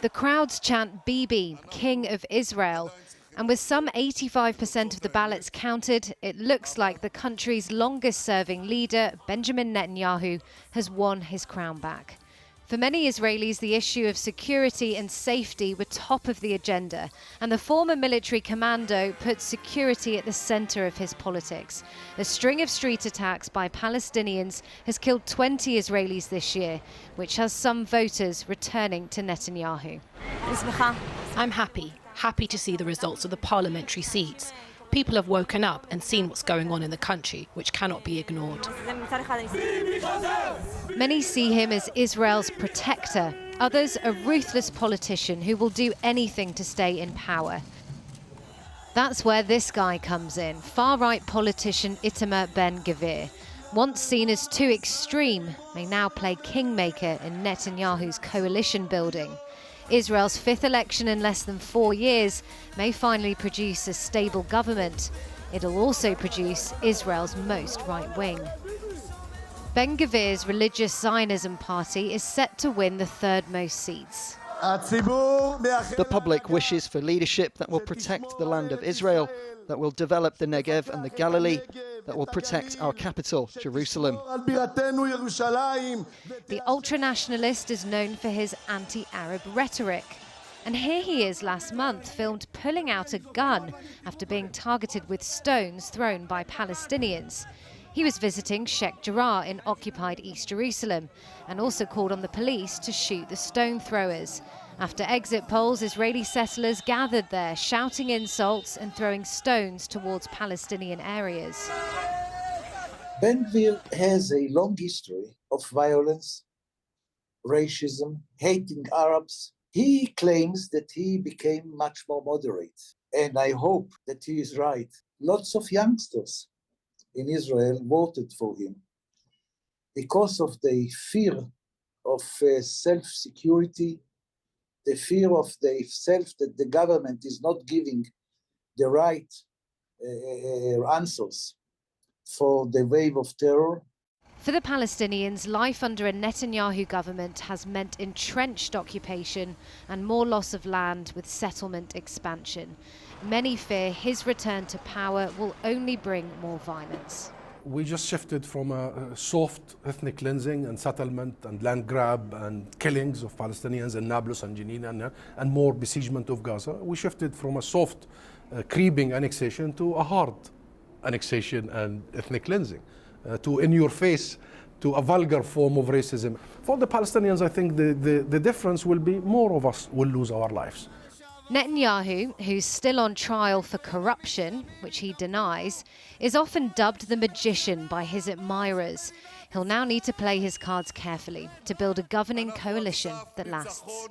The crowds chant Bibi, King of Israel. And with some 85% of the ballots counted, it looks like the country's longest-serving leader, Benjamin Netanyahu, has won his crown back. For many Israelis, the issue of security and safety were top of the agenda, and the former military commando put security at the center of his politics. A string of street attacks by Palestinians has killed 20 Israelis this year, which has some voters returning to Netanyahu. I'm happy to see the results of the parliamentary seats. People have woken up and seen what's going on in the country, which cannot be ignored. Many see him as Israel's protector, others a ruthless politician who will do anything to stay in power. That's where this guy comes in, far-right politician Itamar Ben-Gvir. Once seen as too extreme, may now play kingmaker in Netanyahu's coalition building. Israel's fifth election in less than 4 years may finally produce a stable government. It'll also produce Israel's most right-wing. Ben-Gvir's Religious Zionism party is set to win the third most seats. The public wishes for leadership that will protect the land of Israel, that will develop the Negev and the Galilee, that will protect our capital, Jerusalem. The ultra-nationalist is known for his anti-Arab rhetoric. And here he is last month, filmed pulling out a gun after being targeted with stones thrown by Palestinians. He was visiting Sheikh Jarrah in occupied East Jerusalem and also called on the police to shoot the stone throwers. After exit polls, Israeli settlers gathered there, shouting insults and throwing stones towards Palestinian areas. Ben-Gvir has a long history of violence, racism, hating Arabs. He claims that he became much more moderate, and I hope that he is right. Lots of youngsters in Israel voted for him because of the fear of self-security, the fear of the self that the government is not giving the right answers for the wave of terror. For the Palestinians, life under a Netanyahu government has meant entrenched occupation and more loss of land with settlement expansion. Many fear his return to power will only bring more violence. We just shifted from a soft ethnic cleansing and settlement and land grab and killings of Palestinians in Nablus and Jenin and more besiegement of Gaza. We shifted from a soft creeping annexation to a hard annexation and ethnic cleansing, to in your face, to a vulgar form of racism. For the Palestinians, I think the difference will be more of us will lose our lives. Netanyahu, who's still on trial for corruption, which he denies, is often dubbed the magician by his admirers. He'll now need to play his cards carefully to build a governing coalition that lasts.